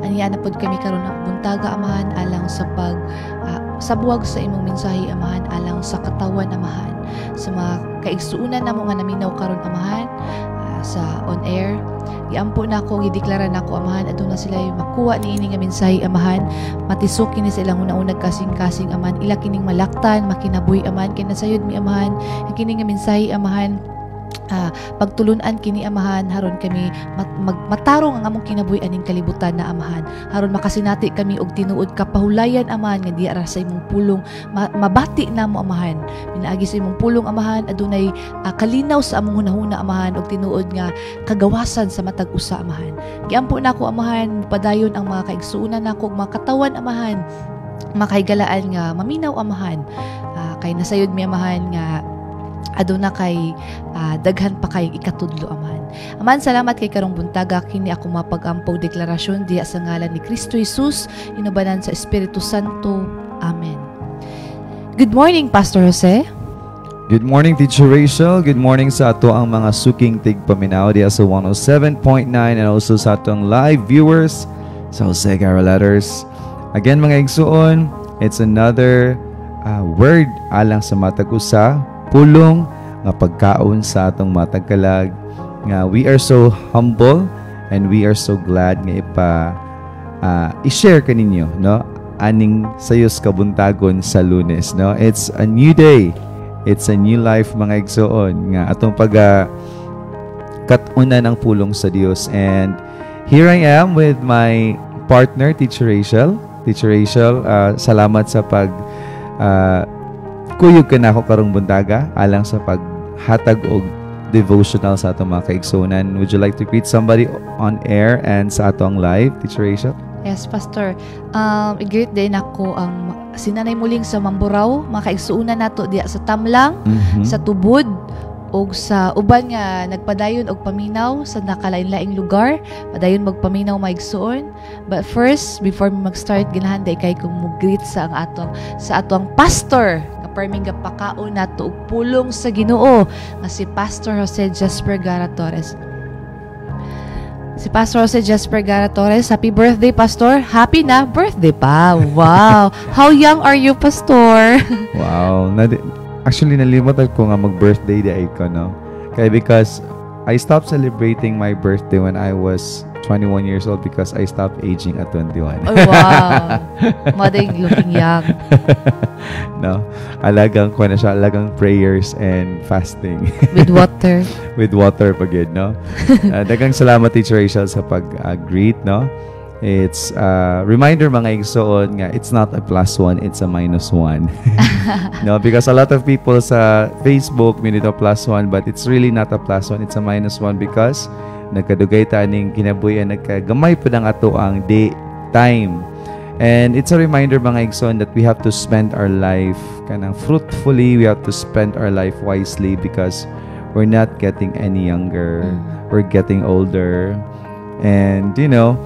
Aniya na pod kami karon ng buntaga, Amahan, alang sa sabuwag sa imong mensahe, Amahan, alang sa katawan, Amahan, sa mga kaigsuunan namo nga naminaw karon, Amahan, sa on air. Iampo na ako, gideklara na ako, Amahan, aduna sila yung makuha ni ini nga mensahe, Amahan, matisukin ni silang una-unag kasing-kasing, Amahan, ila kining malaktan, makinabuhi, Amahan, kinasayod mi, Amahan, ang kining nga mensahe, Amahan, pagtulunan kini, Amahan, haron kami matarong ang among kinabuhi aning kalibutan na, Amahan, haron makasinati kami og tinuod kapahulayan, Amahan, nga diya ra sa imong pulong mabati namo, Amahan, minaagi sa imong pulong, Amahan, adunay kalinaw sa among hunahuna, Amahan, og tinuod nga kagawasan sa matag usa, Amahan. Giampo nako, Amahan, padayon ang mga kaigsuunan nako, mga katawan, Amahan, makaigalaan nga maminaw, Amahan, kay nasayod mi, Amahan, nga aduna kay daghan pa kay ikatudlo, Amahan. Amahan, salamat kay karong buntaga kini ako mapag-ampog deklarasyon diya sa ngalan ni Kristo Jesus, inubanan sa Espiritu Santo. Amen. Good morning, Pastor Jose. Good morning, Teacher Rachel. Good morning sa ato ang mga suking tigpaminaw diya sa 107.9 and also sa atong live viewers sa Jose Garra Letters. Again, mga igsuon, it's another word alang sa matag usa, pulong nga pagkaon sa atong matag kalag, nga we are so humble and we are so glad nga i-share kaninyo, no, aning sayos kabuntagon sa Lunes, no. It's a new day, it's a new life, mga igsoon, nga atong katunan ang pulong sa Dios. And here I am with my partner, Teacher Rachel. Teacher Rachel, salamat sa kuyog ka na ako karong buntaga alang sa paghatag og devotional sa atong mga kaigsunan. Would you like to greet somebody on air and sa atong live, Teacher Rachel? Yes, Pastor. I-greet din ako ang sinanay muling sa Mamburao, mga kaigsuunan nato diya sa Tamlang, sa Tubod, o sa uban nga nagpadayon og paminaw sa nakalain-laing lugar, padayon magpaminaw maigsuon. But first, before me mag-start, ginahanday kay kung mo-greet sa atong pastor nga perming pakaon nato og pulong sa Ginoo nga si Pastor Jose Jesper Garra Torres. Si Pastor Jose Jesper Garra Torres, happy birthday, Pastor. Happy na birthday pa. Wow. How young are you, Pastor? Wow. Actually, nalimutan ko nga mag-birthday di ko, no? Kaya because I stopped celebrating my birthday when I was 21 years old because I stopped aging at 21. Oh, wow. Mading looking young. No? Alagang ko na siya. Alagang prayers and fasting. With water. With water pa good, no? Dagang salamat, Teacher Rachel, sa pag-greet, no? It's reminder, mga igsoon, nga it's not a +1, it's a -1. No, because a lot of people sa Facebook minito +1, but it's really not a +1, it's a -1 because nagkadugay ta ning kinabuhi, nagkagamay pa ang ato ang day time. And it's a reminder, mga igsoon, that we have to spend our life kanang fruitfully, we have to spend our life wisely because we're not getting any younger, we're getting older. And you know,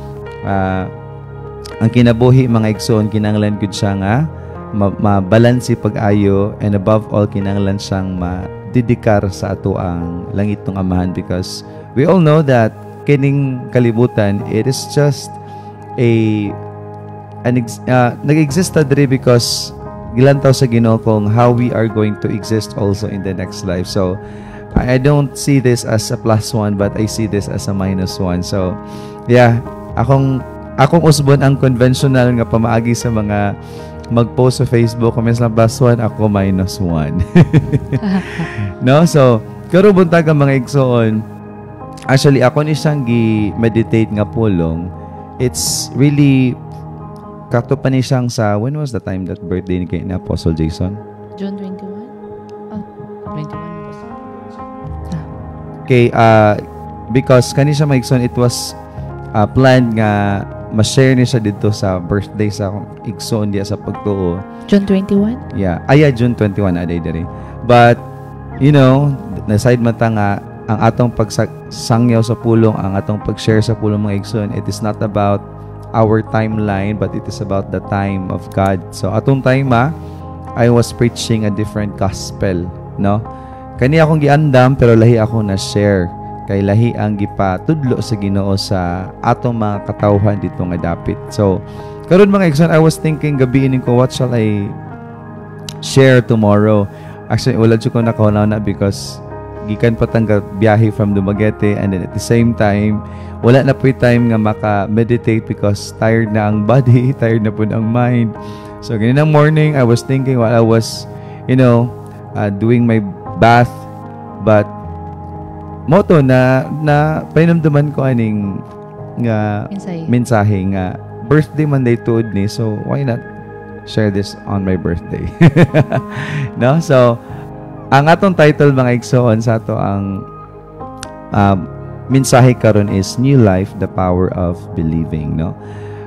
ang kinabuhi, mga igsoon, kinahanglan gud siya nga mabalansi pag-ayo, and above all kinahanglan siyang madedikar sa ato ang langit ng Amahan, because we all know that kining kalibutan, it is just nag-exist diri because gilantaw sa Ginoo kung how we are going to exist also in the next life. So I don't see this as a +1, but I see this as a -1. So yeah, akong usbon ang conventional nga pamaagi sa mga mag-post sa Facebook, kung na +1, ako -1. No? So, karong buntag ang mga igsoon, actually, ako ni siyang gi-meditate nga pulong. It's really, kato pa ni siyang sa, when was the time that birthday ni Apostle Jason? June 21? Oh, 21. Okay, because kani siya mga igsoon, it was planned nga ma-share niya siya dito sa birthday sa igsoon diya sa pagtuo. June 21? Yeah. June 21 aday diri. But you know, naside mata nga ang atong pagsangyaw sa pulong, ang atong pag-share sa pulong, mga igsoon, it is not about our timeline, but it is about the time of God. So atong time I was preaching a different gospel, no? Kani akong giandam pero lahi ako na share kay lahi ang gipatudlo sa Ginoo sa atong mga katawhan dito nga dapit. So karon mga igsoon, I was thinking gabi ini ko, what shall I share tomorrow? Actually wala jud ko nakahunaw na because gikan pa tang biyahe from Dumaguete, and then at the same time wala na po time nga maka-meditate because tired na ang body, tired na po ang mind. So ganun morning I was thinking while I was doing my bath, but moto na painumduman ko aning nga mensahe nga birthday man day tuod ni, so why not share this on my birthday? No, so ang atong title mga igsoon sa ato ang mensahe karon is New Life, the Power of Believing, no?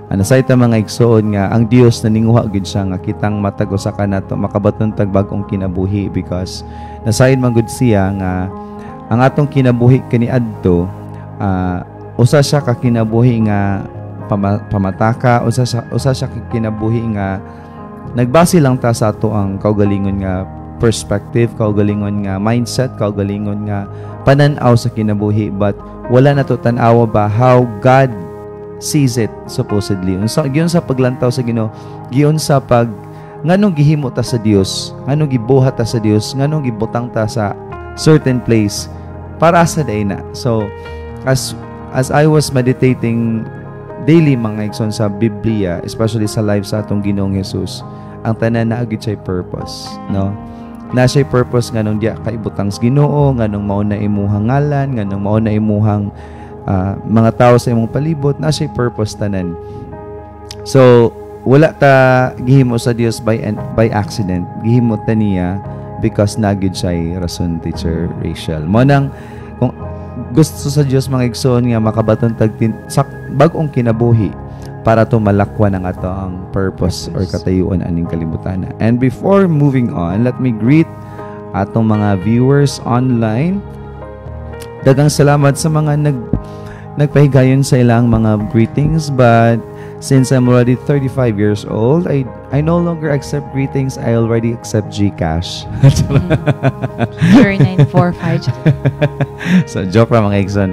Ano sa ita mga igsoon nga ang Dios naninguha gid siya nga kitang matag usa ka nato makabaton tag bag-ong kinabuhi, because nasayon man gud siya nga ang atong kinabuhi kaniadto usa siya ka kinabuhi nga pamataka, usa siya ka kinabuhi nga nagbase lang ta sa ato ang kaugalingon nga perspective, kaugalingon nga mindset, kaugalingon nga panan-aw sa kinabuhi, but wala na to tan-awa ba how God sees it supposedly. Giyon sa paglantaw sa Ginoo, giyon sa pag nganong gihimo ta sa Dios, nganong gibuhat ta sa Dios, nganong gibutang ta sa certain place para sa day na. So as I was meditating daily mga igsoon sa Biblia, especially sa life sa atong Ginoong Jesus, ang tanan na agid siya purpose, no? Na siya purpose nganong diya kaibutang sa Ginoo, nganong mao na imuhang ngalan, nganong mao na imuhang mga tao sa imong palibot, na siya purpose tanan. So wala ta gihimo sa Dios by accident, gihimo ta niya because nagid siya rason, Teacher Rachel. Mo nang kung gusto sa Dios mga igsoon nga makabaton tag sa bag-ong kinabuhi para to malakwan ang ato ang purpose or katayuan aning kalibutan. And before moving on, let me greet atong mga viewers online. Daghang salamat sa mga nagpahigayon sa ilang mga greetings, but since I'm already 35 years old, I no longer accept greetings. I already accept GCash. 0945. So joke pa mga igsoon.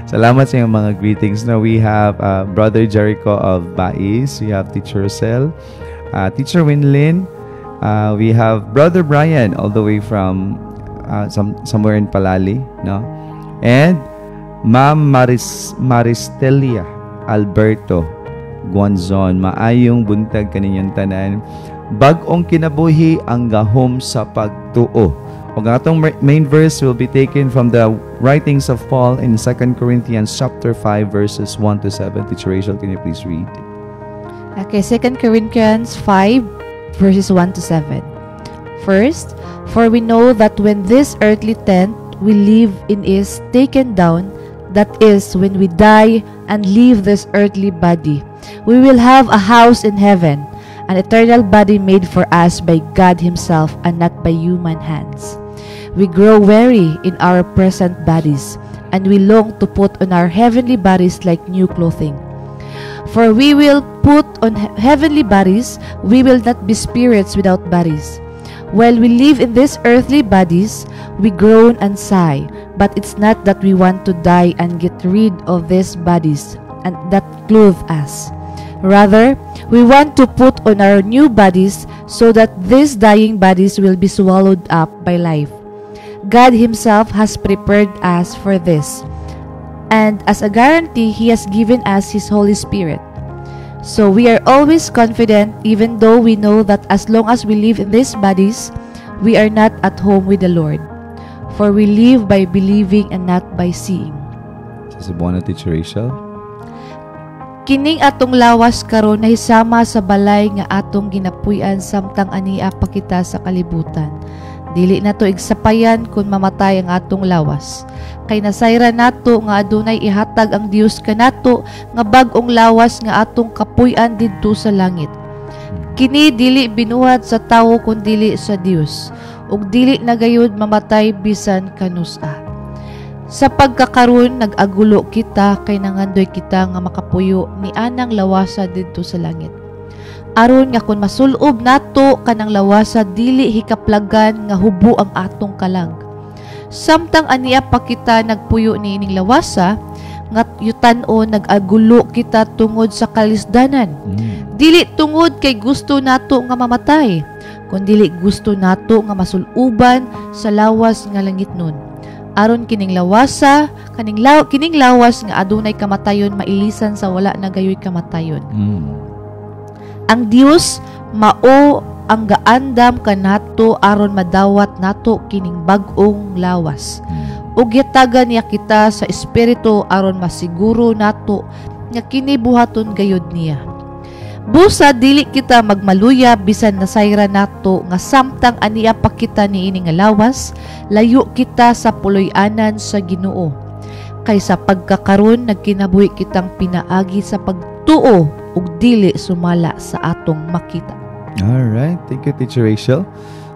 Salamat sa inyong mga greetings. Now we have Brother Jericho of Bais. We have Teacher Rosel, Teacher Winlin. We have Brother Brian all the way from somewhere in Palali, no? And Ma'am Maristelia Alberto Guanzon. Maayong buntag kaninyong tanan. Bag-ong kinabuhi ang gahom sa pagtuo. O atong main verse will be taken from the writings of Paul in 2 Corinthians chapter 5 verses 1 to 7. Teacher Rachel, can you please read? Okay, 2 Corinthians 5 verses 1 to 7. First, for we know that when this earthly tent we live in is taken down, that is, when we die and leave this earthly body, we will have a house in heaven, an eternal body made for us by God Himself and not by human hands. We grow weary in our present bodies, and we long to put on our heavenly bodies like new clothing. For we will put on heavenly bodies, we will not be spirits without bodies. While we live in these earthly bodies, we groan and sigh, but it's not that we want to die and get rid of these bodies and that clothe us. Rather, we want to put on our new bodies so that these dying bodies will be swallowed up by life. God Himself has prepared us for this, and as a guarantee, He has given us His Holy Spirit. So we are always confident, even though we know that as long as we live in these bodies, we are not at home with the Lord. For we live by believing and not by seeing. Sa buwan na Teacher Rachel? Kining atong lawas karon nahisama sa balay nga atong ginapuy-an samtang ania pa kita sa kalibutan. Dili nato igsapayan kun mamatay ang atong lawas. Kay nasayra nato nga adunay ihatag ang Dios kanato nga bag-ong lawas nga atong kapuy-an didto sa langit. Kini dili binuhat sa tawo kun dili sa Dios, ug dili nagayud mamatay bisan kanusa. Sa pagkakaron nag-agulo kita kay nangandoy kita nga makapuyo ni anang lawasa didto sa langit. Aron nga kun masulob nato kanang lawasa dili hikaplagan nga hubo ang atong kalag. Samtang aniya pa kita nagpuyo ni ining lawasa, nga yutan-o nag-agulo kita tungod sa kalisdanan. Dili tungod kay gusto nato nga mamatay, kundi gusto nato nga masuluban sa lawas nga langit nun. Aron kining lawasa, kining lawas nga adunay kamatayon mailisan sa wala na gayoy kamatayon. Ang Dios mao ang gaandam kanato aron madawat nato kining bag-ong lawas. Ug yatagan niya kita sa espiritu aron masiguro nato nga kini buhaton gayud niya. Busa dili kita magmaluya bisan nasayra nato nga samtang aniya pa kita niini nga lawas, layo kita sa puloy-anan sa Ginoo. Kaysa pagkakaron nagkinabuhi kitang pinaagi sa pagtuo ug dili sumala sa atong makita. Alright, thank you Teacher Rachel.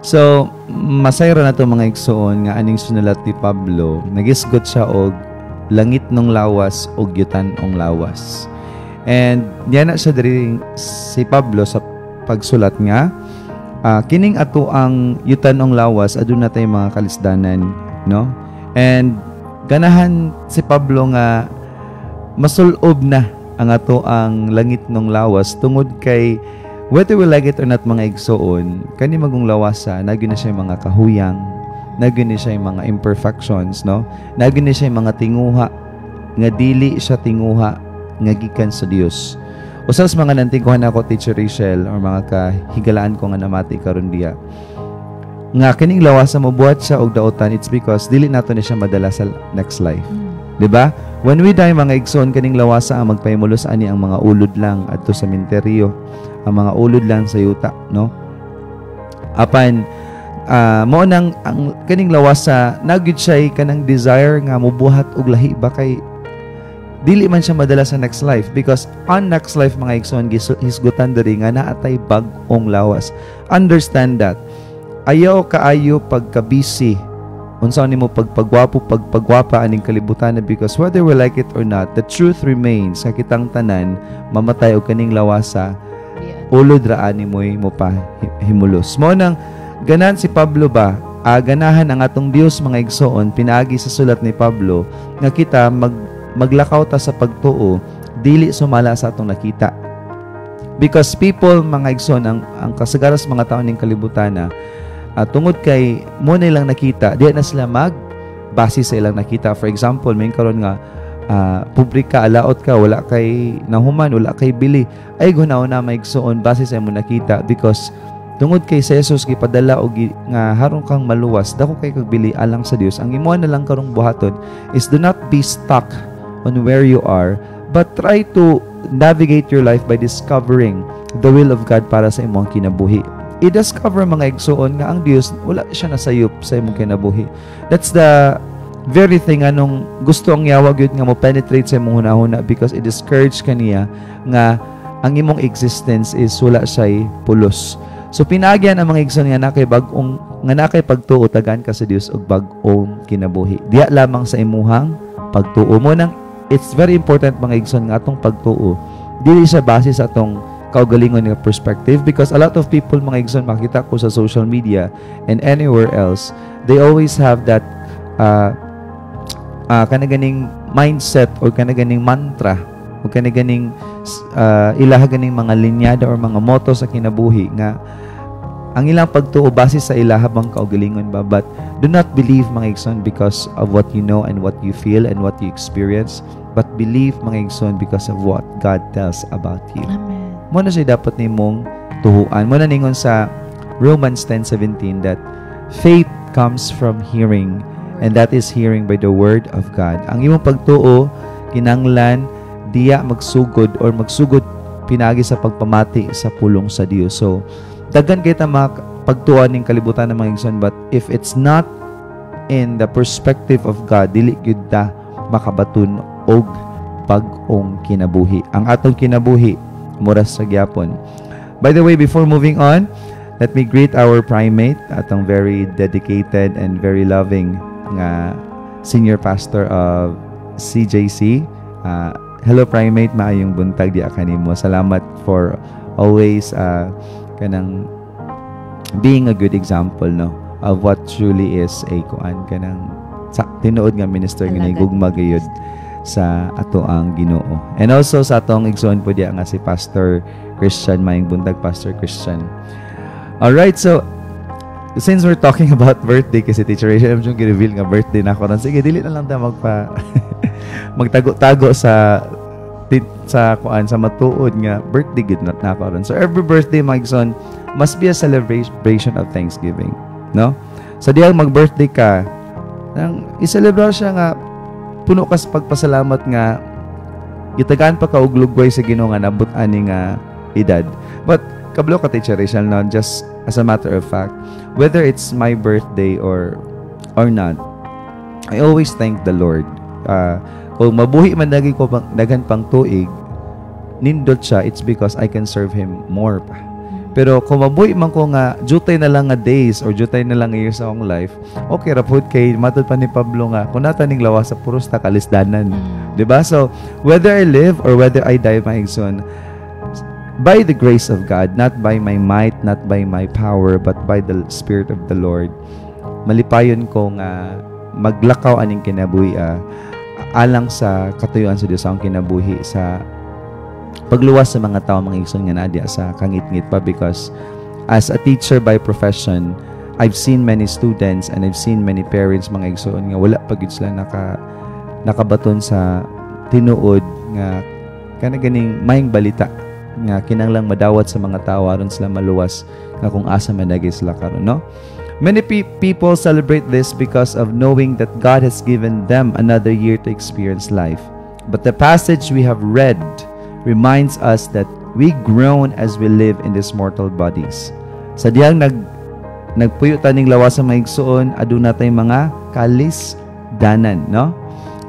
So, masayra na ito mga igsoon nga aning sinulat ni Pablo, nagisgot siya og langit nung lawas og yutan ong lawas. And diyan na siya diri si Pablo sa pagsulat nga kining ato ang yutan ong lawas aduna tay mga kalisdanan, no? And ganahan si Pablo nga masulob na ang ato ang langit nung lawas tungod kay whether we like it or not mga igsoon, kani magong lawasa, nagyo na siya mga kahuyang, nagyo na siya mga imperfections, no? Nagyo na siya mga tinguha, nga dili siya tinguha, nga gikan sa Dios. Usas mga nantingkuhan ako, Teacher Rachel, or mga kahigalaan ko nga namati karon diya, nga kining lawasa mo buhat siya og daotan, it's because dili nato ni siya madala sa next life. Diba? When we die mga igsoon, kaning lawasa ang magpahimulos ani ang mga ulod lang adto sa sementeryo, ang mga ulod lang sa yuta, no? Apan mao nang ang kaning lawasa nagyud siya kanang desire nga mobuhat og lahi ba kay dili man siya madala sa next life, because on next life mga igsoon hisgutan diri nga naatay bag-ong lawas. Understand that. Ayaw kaayo pagka-busy unsa nimo pagpagwapa aning kalibutan, because whether we like it or not, the truth remains nga kitang tanan mamatay og kaning lawasa, ulod ra ani moy mo pa himulos. Mo nang ganan si Pablo ba, ganahan ang atong Dios mga igsoon, pinaagi sa sulat ni Pablo nga kita maglakaw ta sa pagtuo, dili sumala sa atong nakita. Because people mga igsoon, ang kasagaras mga tao ning kalibutan na tungod kay mo na ilang nakita, di na sila base sa ilang nakita. For example, may karon nga publika, alaot ka, wala kay nahuman, wala kay bili, ay gunaw na maigsoon base sa imo nakita, because tungod kay sa Jesus gipadala og nga haron kang maluwas, dako kay kagbili alang sa Dios. Ang imo na lang karong buhaton is do not be stuck on where you are, but try to navigate your life by discovering the will of God para sa imong kinabuhi. I-discover mga igsoon nga ang Dios wala siya nasayop sa imong kinabuhi. That's the very thing anong gusto ang yawag yun nga mo penetrate sa imong hunahuna, because i-discourage kaniya nga ang imong existence is wala siya'y pulos. So pinagyan ang mga igsoon nga nakay bag-ong nga nakay pagtuo tagan ka sa Dios og bag-ong kinabuhi. Diya lamang sa imuhang pagtuo mo nang it's very important mga igsoon nga atong pagtuo. Dili siya base sa atong kaugalingon nga perspective, because a lot of people mga igsoon makita ko sa social media and anywhere else, they always have that kanaganing mindset or kanaganing mantra o kanaganing ilaha ganing mga linyada or mga motto sa kinabuhi nga ang ilang pagtuo base sa ilaha bang kaugalingon ba. But do not believe mga igsoon because of what you know and what you feel and what you experience, but believe mga igsoon because of what God tells about you. Amen. Mo na siya dapat nimong tuhuan. Mo na ningon sa Romans 10:17 that faith comes from hearing, and that is hearing by the word of God. Ang imong pagtuo kinanglan diya magsugod or magsugod pinagi sa pagpamati sa pulong sa Dios. So daghan kay ta pagtuon ning kalibutan ng mga igsoon, but if it's not in the perspective of God, dili gyud ta makabaton og bag-ong kinabuhi. Ang atong kinabuhi mura sa gyapon. By the way, before moving on, let me greet our primate, atong very dedicated and very loving nga senior pastor of CJC. Hello primate, maayong buntag di kanimo. Salamat for always kanang being a good example, no, of what truly is a kuan kanang sa tinuod nga minister nga Alagad. gugma gayud sa ato ang Ginoo. And also sa atong igsoon po diya nga si Pastor Christian, maayong buntag Pastor Christian. Alright, so since we're talking about birthday, kasi Teacher Rachel yung gi-reveal nga birthday na ako, sige, dili na lang tayo magtago-tago sa kuan sa matuod nga birthday gid na ako ron. So every birthday, my son, must be a celebration of thanksgiving, no? So diya mag-birthday ka, nang i-celebrate siya nga puno ka sa pagpasalamat nga gitagaan pa ka og lugway sa Ginoo nga nabot ani nga edad. But kablo ka Teacher Rachel, no, just as a matter of fact, whether it's my birthday or not, I always thank the Lord. Kung mabuhi man dagan pang tuig, nindot siya, it's because I can serve Him more pa. Pero kung mabuhi man ko nga jutay na lang nga days or jutay na lang nga years sa akong life, okay ra pud kay matod pa ni Pablo nga kun nata ning lawas sa puros ta kalisdanan. Diba? So whether I live or whether I die, my son, by the grace of God, not by my might, not by my power, but by the Spirit of the Lord, malipayon ko nga maglakaw aning kinabuhi alang sa katuyuan sa Dios ang kinabuhi sa pagluwas sa mga tao, mga igsoon nga nadya sa kangit-ngit pa, because as a teacher by profession, I've seen many students and I've seen many parents, mga igsoon nga wala pa gid sila nakabaton sa tinuod nga kana ganing maayong balita nga kinahanglang madawat sa mga tao aron sila maluwas nga kung asa man dagay sila karon, no? Many people celebrate this because of knowing that God has given them another year to experience life. But the passage we have read reminds us that we groan as we live in these mortal bodies. Sa diyang nagpuyo taning lawas sa mga igsoon, aduna tay mga kalisdanan, no?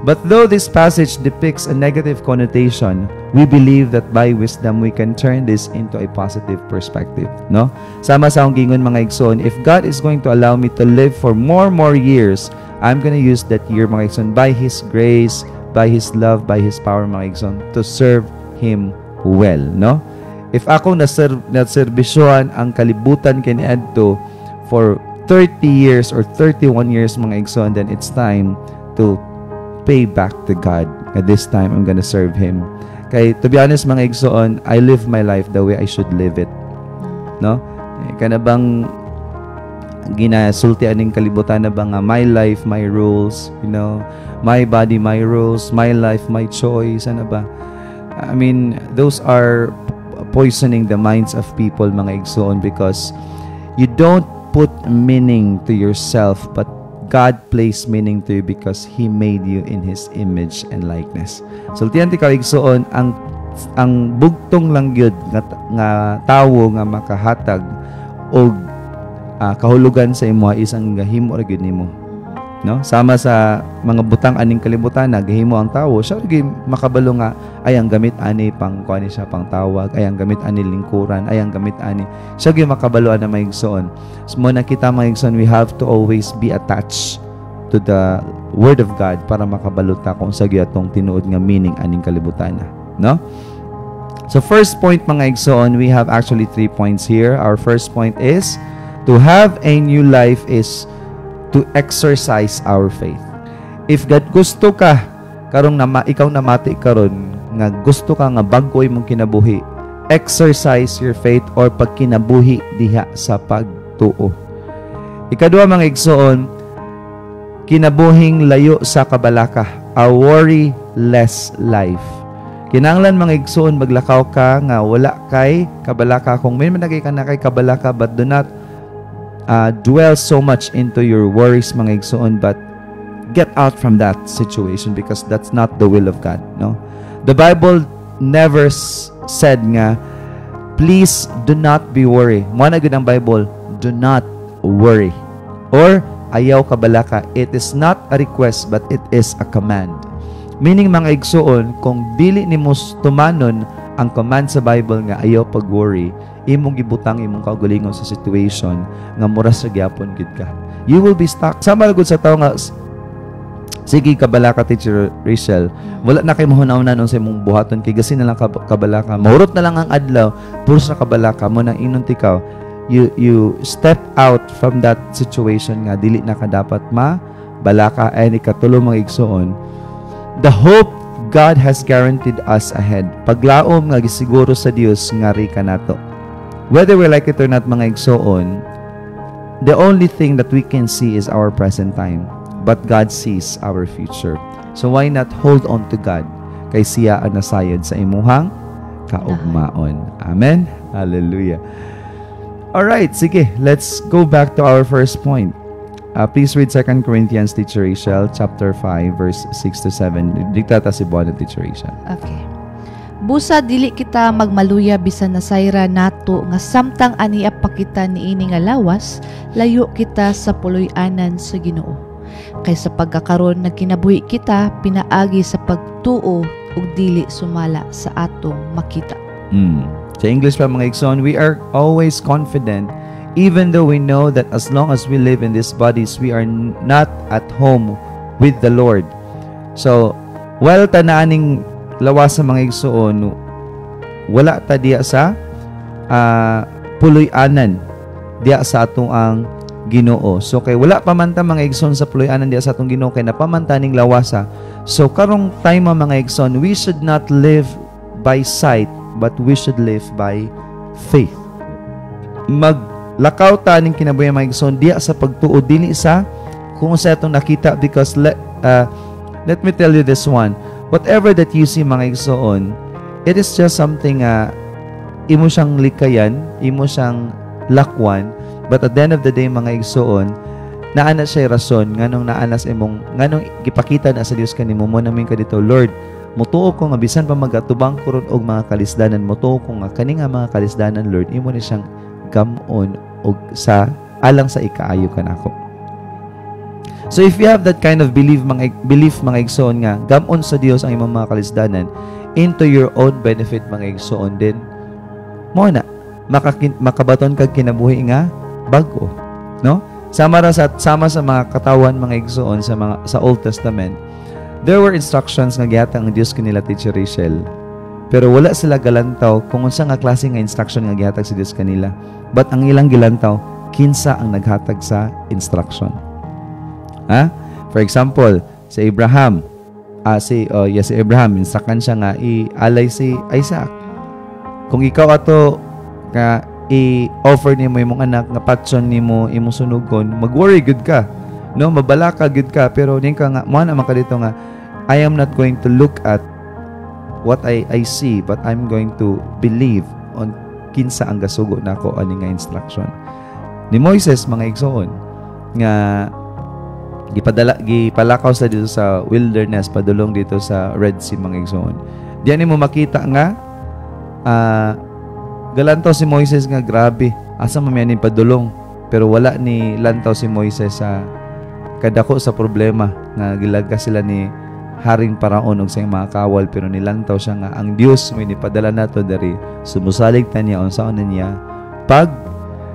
But though this passage depicts a negative connotation, we believe that by wisdom we can turn this into a positive perspective, no? Sama sa akong gingon, mga igsoon, if God is going to allow me to live for more years, I'm going to use that year, mga igsoon, by His grace, by His love, by His power, mga igsoon, to serve Him well, no? If ako naserbisyohan ang kalibutan kaniadto for 30 years or 31 years, mga igsoon, then it's time to pay back to God. At this time, I'm gonna serve Him. Kay, to be honest, mga igsoon, I live my life the way I should live it. No? Kana bang ginasulti aning kalibutan na ba nga my life, my rules, you know, my body, my rules, my life, my choice, ano ba? I mean, those are poisoning the minds of people, mga igsoon, because you don't put meaning to yourself, but God placed meaning to you because He made you in His image and likeness. So, tiyan ti kaigsoon, ang bugtong lang yun nga tawo nga makahatag o kahulugan sa imo isang gahimo ra gyud nimo, no? Sama sa mga butang aning kalibutan na gahimo ang tawo, siya gyud makabalo nga ay ang gamit ani pang kuani siya pang tawag, ay ang gamit ani lingkuran, ay ang gamit ani siya gyud makabalo na maigsoon. So mo nakita maigsoon, we have to always be attached to the Word of God para makabalo ta kung sa gyud atong tinuod nga meaning aning kalibutan, no? So first point, mga igsoon, we have actually 3 points here. Our first point is to have a new life is to exercise our faith. If God gusto ka karong ikaw namati karon nga gusto ka nga bag-o imong kinabuhi, exercise your faith or pagkinabuhi diha sa pagtuo. Ikaduha, mga igsoon, kinabuhing layo sa kabalaka, a worry-less life. Kinahanglan, mga igsoon, maglakaw ka nga wala kay kabalaka. Kung may managay ka na kay kabalaka, but do not dwell so much into your worries, mga igsoon, but get out from that situation because that's not the will of God, no? The Bible never said nga, please do not be worried. Mo na gud ang Bible, do not worry. Or ayaw kabalaka. It is not a request, but it is a command. Meaning, mga igsoon, kung dili nimo tumanon ang command sa Bible nga ayaw pag-worry, imong gibutang imong kaugalingon sa situation nga mura sa gyapon gid ka. You will be stuck. Sama gud sa tawo nga sige kabalaka, Teacher Rachel, wala na kay mahunaw-unan sa imong buhaton kay gasin na lang kabalaka. Mahurot na lang ang adlaw, puros na kabalaka mo nang inon tikaw. You step out from that situation nga dili na ka dapat balaka and ikatulo mga igsoon, the hope God has guaranteed us ahead. Paglaom nga gisiguro sa Dios ngari kanato. Whether we like it or not mga igsoon, the only thing that we can see is our present time, but God sees our future. So why not hold on to God kay siya ang nasayod sa imuhang kaugmaon. Amen. Hallelujah. All right, sige, let's go back to our first point. Please read 2 Corinthians, Teacher Rachel, chapter 5, verse 6 to 7. Diktata si Bonnet, Teacher Rachel. Okay. Busa dili kita magmaluya bisan nasayra nato nga samtang aniya pa kita niini nga lawas, layo kita sa puloy-anan sa Ginoo. Kay sa pagkakaron nagkinabuhi kita pinaagi sa pagtuo ug dili sumala sa atong makita. Sa English pa mga igsoon, we are always confident even though we know that as long as we live in these bodies, we are not at home with the Lord. So, while tanaaning lawas sa mga igsoon, wala ta diya sa puloy-anan diya sa atong ang Ginoo. So, kay wala pamanta mga igsoon sa puloy-anan diya sa atong Ginoo kay napamantaning lawasa. So, karong time mga igsoon, we should not live by sight, but we should live by faith. Lakaw ta ning kinabuhi mga igsoon diya sa pagtuo dili sa kung sa atong nakita, because let me tell you this one, whatever that you see mga igsoon, it is just something imo siyang likayan, imo siyang lakwan, but at the end of the day mga igsoon, naana siya rason nganong naanas imong nganong gipakita na sa Dios kanimo mo namin kadito, Lord, mutuo ko nga bisan pa magatubang kurod og mga kalisdanan, mutuo ko nga kani nga mga kalisdanan, Lord, imo ni siyang gamon og sa alang sa ikaayo kanako. So if you have that kind of belief mga igsoon nga gamon sa Dios ang imong mga kalisdanan into your own benefit mga igsoon, din mo na makabaton kag kinabuhi nga bag-o, no? Sama sa mga katawan mga igsoon sa Old Testament, there were instructions nga gihatag ang Dios kanila, Teacher Rachel. Pero wala sila galantaw kung unsa nga klase nga instruction nga gihatag si Dios kanila. But ang ilang gilantaw, kinsa ang naghatag sa instruction. For example, si Abraham, si Abraham, instruction siya nga i-alay si Isaac. Kung ikaw ato nga i-offer nimo imong anak nga patson nimo imong sunugon, mag-worry good ka, no? Mabalaka good ka, pero ning ka nga mo na makadito nga, I am not going to look at what I see, but I'm going to believe on kinsa ang gasugo nako ani nga instruction. Ni Moises mga igsoon nga gipalakaw sa dito sa wilderness padulong dito sa Red Sea mga igsoon. Diyan nimo makita nga galantaw si Moises nga grabe asa mamianin padulong, pero wala ni lantaw si Moises sa kadako sa problema nga gilagas sila ni Haring Paraon og sa mga kawal, pero nilantaw siya nga ang Dios may nipadala nato dari sumusalig ta niya unsaon niya pag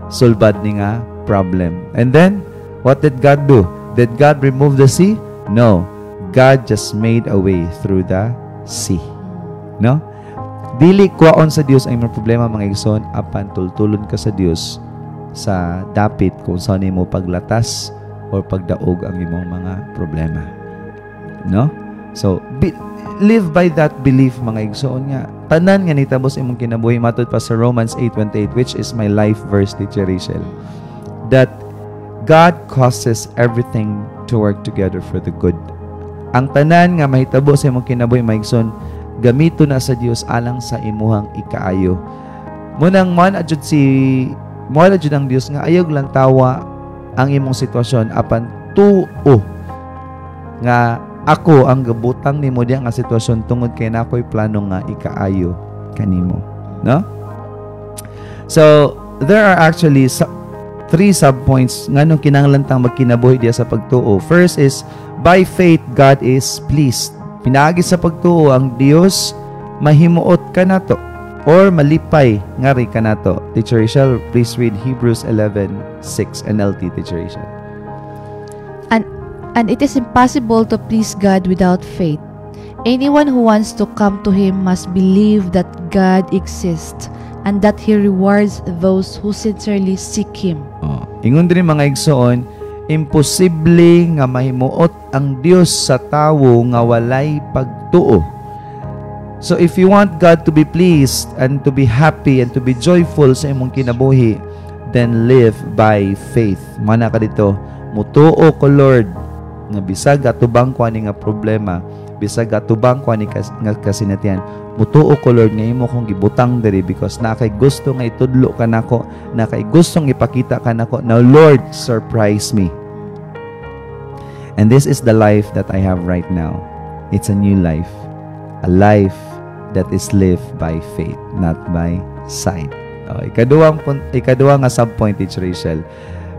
sulbad ni nga problem. And then what did God do? Did God remove the sea? No. God just made a way through the sea. No? Dili kuwaon sa Dios ang mga problema mga igsoon, apan tultulon ka sa Dios sa dapit kung saan nimo paglatas o pagdaog ang imong mga problema. No? So, live by that belief mga igsoon nga. Tanan nga nitabos imong kinabuhi matod pa sa Romans 8:28, which is my life verse, Teacher Rachel, that God causes everything to work together for the good. Ang tanan nga mahitabo sa imong kinabuhi mga igsoon, gamito na sa Dios alang sa imuhang ikaayo. Munang man adjud ang Dios nga ayog lang tawa ang imong sitwasyon apan tuo nga ako ang gabutang nimo diya nga sitwasyon tungod kay nakoy plano nga ikaayo kanimo, no? So there are actually 3 subpoints nganong kinahanglan magkinabuhi diya sa pagtuo. First is by faith God is pleased. Pinaagi sa pagtuo ang Dios mahimuot kanato or malipay ngari kanato. Teacher Rachel, please read Hebrews 11:6 NLT, Teacher Rachel. And it is impossible to please God without faith. Anyone who wants to come to Him must believe that God exists and that He rewards those who sincerely seek Him. Ingon din mga igsoon, imposible nga mahimuot ang Dios sa tawo nga walay pagtuo. So if you want God to be pleased and to be happy and to be joyful sa imong kinabuhi, then live by faith. Mana ka dito, mutuo ko Lord nga bisag atubang ko ani nga problema, bisag atubang ko ani nga kasinatian, mutuo ko Lord nga imo kong gibutang diri because na kay gusto nga itudlo ka nako, na kay gustong ipakita ka nako. Now Lord, surprise me. And this is the life that I have right now. It's a new life. A life that is lived by faith, not by sight. Ikaduwa nga subpoint, Teacher Rachel.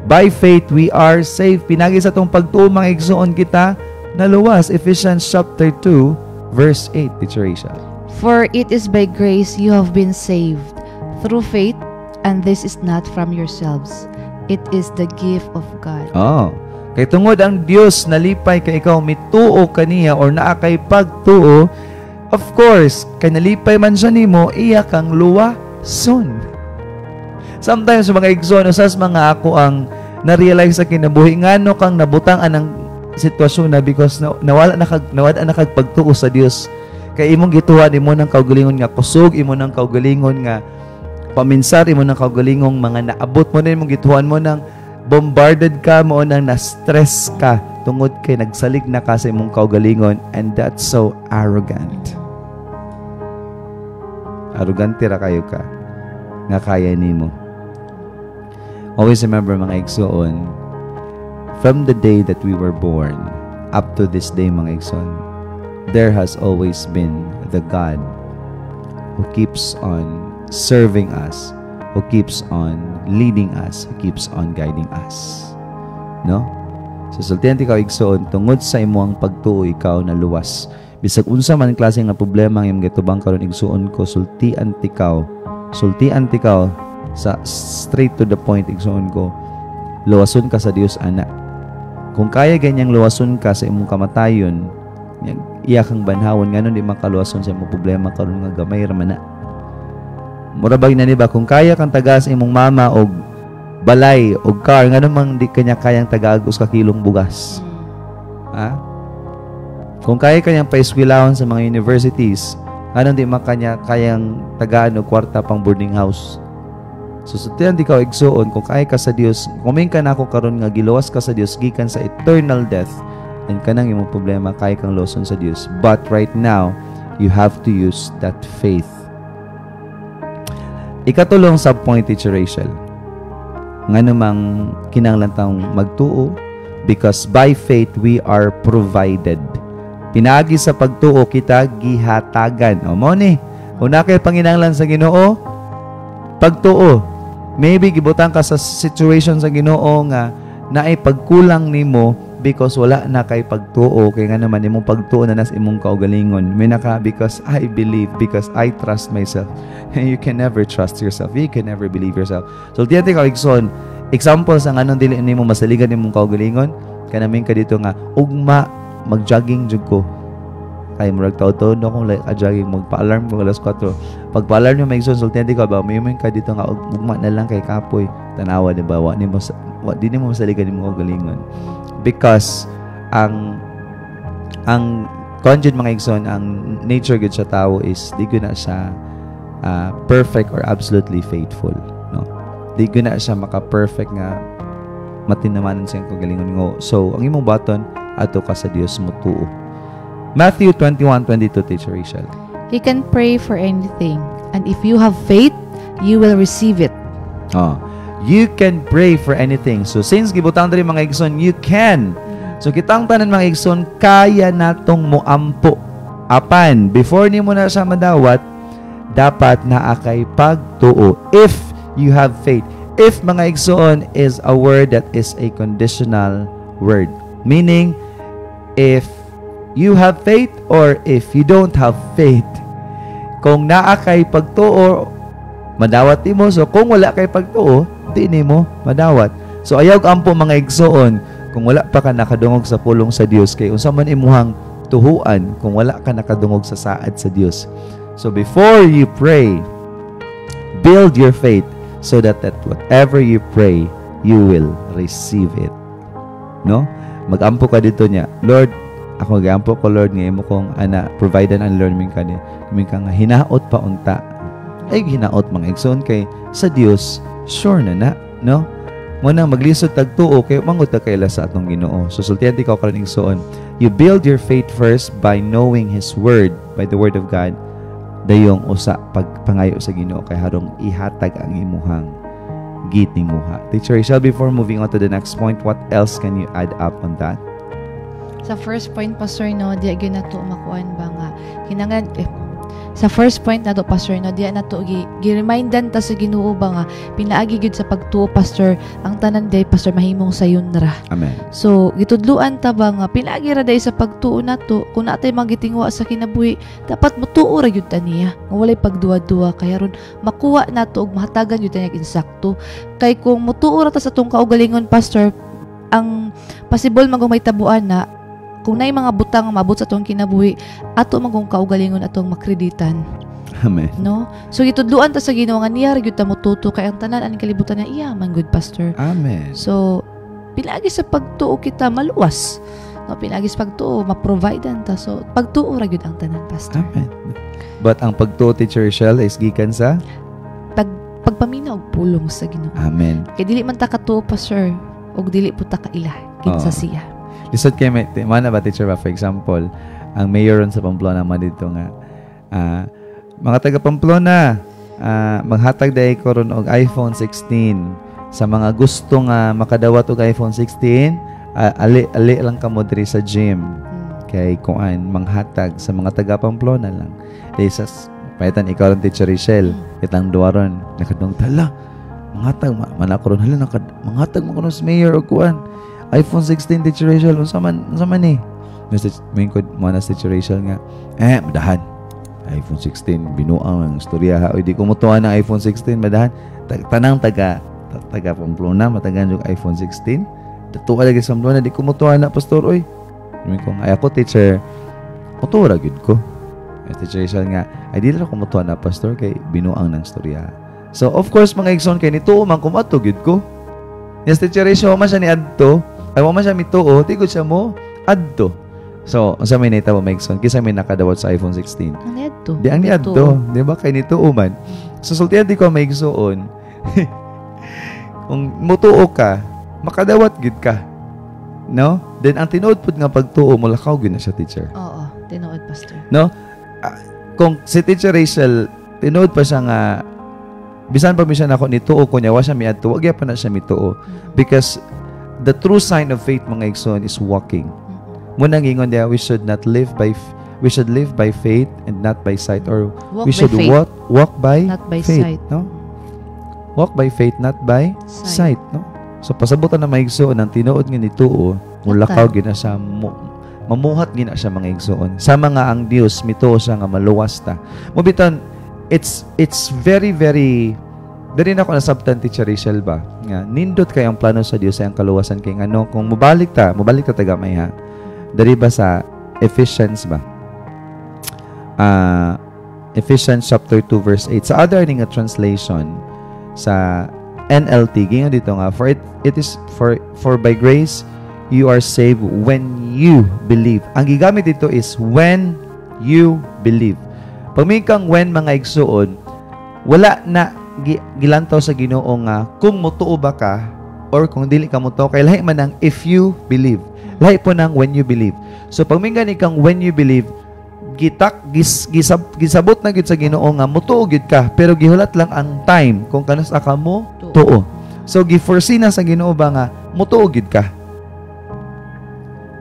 By faith, we are saved. Pinagi sa itong pagtuo, mga igsoon kita, naluwas. Ephesians chapter 2, verse 8, Teacher Rachel. For it is by grace you have been saved, through faith, and this is not from yourselves. It is the gift of God. Oh. Kay tungod ang Dios nalipay kay ikaw mituo kaniya or naa kay pagtuo, of course, kay nalipay man siya nimo, iya kang luwason. Sometimes mga igsoon, usas mga ako ang na-realize sa kinabuhi ngano kang nabutang anang sitwasyon na because nawala na kag pagtuo sa Dios. Kay imong gituhan imo nang kaugalingon nga kusog, imo nang kaugalingon nga paminsar, imo nang kaugalingong mga naabot mo na imong gituhan mo nang bombarded ka mo nang na-stress ka tungod kay nagsalig na ka sa imong kaugalingon, and that's so arrogant. Arrogante ra kayo ka nga kaya nimo. Always remember mga igsoon, from the day that we were born up to this day mga igsoon, there has always been the God who keeps on serving us, who keeps on leading us, who keeps on guiding us. No? So, sultihan ti ka igsoon, tungod sa imong pagtuo, ikaw na luwas. Bisag unsa man klase nga problema ang imong gitubang karon igsoon ko, sultian ti ka sa straight to the point igsoon ko. Luwason ka sa Dios ana. Kung kaya ganyang luwason ka sa imong kamatayon, iya kang banhawon nganon di makaluwason sa imong problema karon nga gamay ra man na. Murabag na niba, kung kaya kang tagas imong mama o balay o car, nga namang di kanya kayang tagagos ka kilong bugas. Ha? Kung kaya kanyang paiskwilahon sa mga universities, anong di makanya kayang tagaan o kwarta pang boarding house. So, sutihan di ka igsoon, kung kaya ka sa Dios, kumain ka na ako karon nga giluwas ka sa Dios, gikan sa eternal death, and kanang imong problema, kaya kang loson sa Dios. But right now, you have to use that faith. Ikatulong subpoint, Teacher Rachel, nga namang kinahanglan tang magtuo because by faith we are provided. Pinagi sa pagtuo kita gihatagan. O mo ni, una kay panginahanglan sa Ginoo, pagtuo. Maybe gibutang ka sa situation sa Ginoo nga naay pagkulang nimo because wala na kay pagtuo, kay nga naman imong pagtuo na nas imong kaugalingon. May naka because I believe, because I trust myself. And you can never trust yourself. You can never believe yourself. So tiyati ka igsoon, example sa anong dili nimo masaligan imong kaugalingon, kanamin ka dito nga ugma mag-jogging jud ko. Kay murag taw-taw no kung like jogging magpa-alarm ko alas 4. Pag pa-alarm mo maigsoon sultihan ka ba, mayumin ka dito nga ugma na lang kay kapoy. Tanawa di ba wa di nimo masaligan imong kaugalingon. Because ang conjud mga igsoon, ang nature gud sa tao is di gud na siya perfect or absolutely faithful, no? Di gud na siya maka-perfect nga matinamanan siyang kagalingon ngo. So ang imong baton ato ka sa Dios mutuo. Matthew 21:22, Teacher Rachel. You can pray for anything, and if you have faith, you will receive it. You can pray for anything. So since gibutang diri mga igsoon, you can. So kitang tanan mga igsoon, kaya natong moampo. Apan before nimo na siya madawat, dapat naa kay pagtuo. If you have faith. If mga igsoon is a word that is a conditional word. Meaning, if you have faith or if you don't have faith. Kung naa kay pagtuo, madawat nimo. So kung wala kay pagtuo, di nimo madawat. So ayaw ampo mga igsoon, kung wala pa ka nakadungog sa pulong sa Dios, kay unsa man imuhang tuhuan kung wala ka nakadungog sa saad sa Dios. So before you pray, build your faith so that whatever you pray, you will receive it. no? Magampo ka dito niya. Lord, ako gampo ko Lord nga imo kong ana provide and learn min ka nga hinaot pa unta. Ay hinaot mga igsoon kay sa Dios sure na, no? Muna maglisod tagtuo kay mangut kay sa atong Ginoo. So sultihan ti ka karon igsoon. You build your faith first by knowing His word, by the word of God. Dayong usa pagpangayo sa Ginoo kay harong ihatag ang imuhang gitinguha. Teacher Rachel, before moving on to the next point, what else can you add up on that? Sa first point, Pastor, no, diya gyud nato makuan ba nga kinanglan sa first point nato, Pastor, no, diya nato gi-remindan ta sa Ginoo ba nga pinaagi gyud sa pagtuo, Pastor, ang tanan day, Pastor, mahimong sayon ra. Amen. So gitudluan ta ba nga pinaagi ra day sa pagtuo nato, kung natay magitingwa sa kinabuhi, dapat motuo ra gyud ta niya. Nga walay pagduwa-duwa kay aron makuha nato og mahatagan gyud ta niya insakto. Kay kung motuo ra ta sa tong kaugalingon, Pastor, ang possible magong may tabuan na kung naay mga butang nga maabot sa atong kinabuhi, ato magong kaugalingon atong makreditan. Amen. No? So gitudluan ta sa Ginoo nga niya ra gyud ta motuto kay ang tanan ang kalibutan niya iyaman good, Pastor. Amen. So pinagi sa pagtuo kita maluwas. No, pinagi sa pagtuo ma-providean ta. So pagtuo ra gyud ang tanan, Pastor. Amen. But ang pagtuo, Teacher Rachel, is gikan sa pagpaminaw og pulong sa Ginoo. Amen. Kay dili man ta katuo, Pastor, og dili po ta kaila kinsa siya. Lisod kay mana ba, Teacher ba? For example, ang mayor sa Pamplona man dito nga, mga taga Pamplona, maghatag dahi ko ron og iPhone 16 sa mga gusto nga makadawat og iPhone 16, ali lang kamo diri sa gym. Kay kuan manghatag sa mga taga Pamplona lang. Dahil sa paitan ikaw ron, Teacher Rachel, itang duwaron nakadung tala. Manghatag manako ron hala manghatag mo kuno sa mayor og kuan iPhone 16, Teacher Rachel, unsa man ni? Main ko mo na Teacher Rachel nga, madahan. iPhone 16, binuang ang istorya ha. O di ko mutuan ng iPhone 16, madahan. Tanang taga Pamplona, matagan yung iPhone 16. Datuwa lagi sa Pamplona, di ko mutuan na, Pastor, oy. Main ko, ay ako, Teacher, mutuwa gud ko. Teacher Rachel nga, ay di lang ko mutuan na, Pastor, kay binuang ng istorya. So, of course, mga igsoon, kay nito, man kumato gud ko. Yes, Teacher Rachel, man siya ni adto. Ay, wama siya mituo, tigod siya mo, adto. So, sa may naita mo, Maikson, kisa may nakadawat sa iPhone 16. Ang niadto. Di, ang niadto. Di ba? Kay nituo man. So, sultihan di ko, Maikson, kung mutuo ka, makadawat gid ka. No? Then, ang tinuod po nga pagtuo, mulakaw gid na siya, Teacher. Oo, tinuod, Pastor. No? Kung si Teacher Rachel, tinuod pa siya nga, bisan pa mi siya nako nituo ko niya, wa siya miadto, wag pa na siya mituo. Because, the true sign of faith, mga igsoon, is walking. Muna ngingon dia, we should live by faith and not by sight, or we should walk by not by faith, sight. no? Walk by faith, not by sight, no? So pasabutan na mga igsoon ang tinuod nga nituo, mulakaw gina siya, mamuhat gina siya, mga igsoon. Sama nga ang Dios mituo siya nga maluwas ta. Mubitan, it's very very dari na ako nasabtan, Teacher Rachel ba? Nga, nindot kay ang plano sa Dios ay ang kaluwasan kay ano, kung mubalik ta tagamay ha. Dari ba sa Ephesians ba? Ephesians chapter 2 verse 8. Sa other nga translation sa NLT, gingon dito nga, for by grace you are saved when you believe. Ang gigamit dito is when you believe. Pamikang when, mga igsuon, wala na gilantaw sa Ginoo nga kung mutuo ba ka or kung dili ka mutuo, kay lahi man ang if you believe, lahi po nang when you believe. So pag mingan ikang when you believe, gisabot na gid sa Ginoo nga mutuo gid ka, pero gihulat lang ang time kung kanas ka mo tuo. So gi-foresee na sa Ginoo ba nga mutuo gid ka.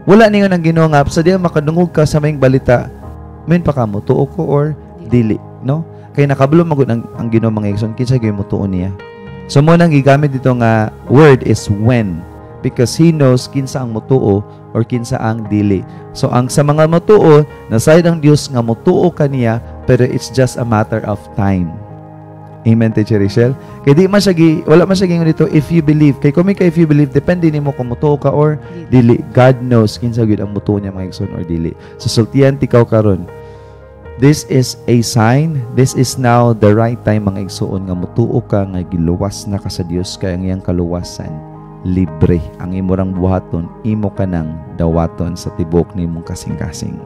Wala ningon ang Ginoo nga sa diya makadungog ka sa mayong balita, men pa ka mo tuo ko or dili, no? Kay nakablo magud ang Ginoo, mga igsoon, kinsa gyud mutuo niya. So mo nang gigamit dito nga word is when, because He knows kinsa ang mutuo or kinsa ang dili. So ang sa mga mutuo, na side ang Dios nga mutuo kaniya, pero it's just a matter of time. Amen, Teacher Rachel. Kay di man siya wala man siya gingon dito if you believe. Kay kung if you believe, depende nimo kung mutuo ka or dili. God knows kinsa gyud ang mutuo niya, mga igsoon, or dili. So sultihan tikaw karon, this is a sign. This is now the right time, mga igsuon, nga mutuo ka nga giluwas na ka sa Dios, kay ang iyang kaluwasan libre. Ang imo rang buhaton, imo ka nang dawaton sa tibok nimong kasing-kasing.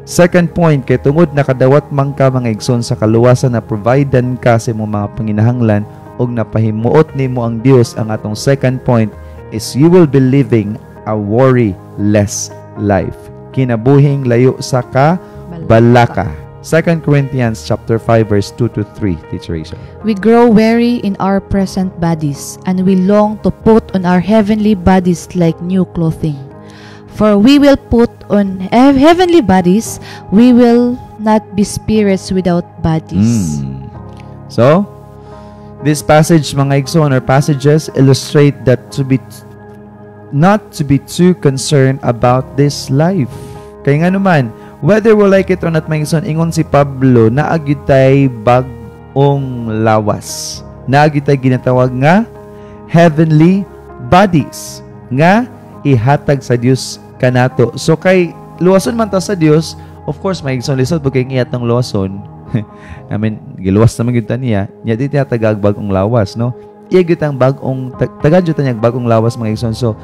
Second point, kay tungod nakadawat man ka mga igsoon sa kaluwasan na providean ka sa imong mga panginahanglan og napahimuot nimo ang Dios. Ang atong second point is you will be living a worry-less life. Kinabuhing layo sa kabalaka. 2 Corinthians chapter 5 verse 2 to 3, Teacher Rachel. We grow weary in our present bodies, and we long to put on our heavenly bodies like new clothing. For we will put on heavenly bodies, we will not be spirits without bodies. So, this passage, mga igsoon, or passages illustrate that not to be too concerned about this life. Kaya nga naman, whether we like it or not, mga igsoon, ingon si Pablo, naagid tay bagong lawas. Naagid tay ginatawag nga heavenly bodies nga ihatag sa Dios kanato. So kay luwason man ta sa Dios, of course may igsoon lisod pag kay ngiyat ng luwason. I mean, giluwas naman gyud ta niya, nya di ta tagag bagong lawas, no? Iya gyud ang bagong tagad gyud ta niya bagong lawas, mga igsoon. So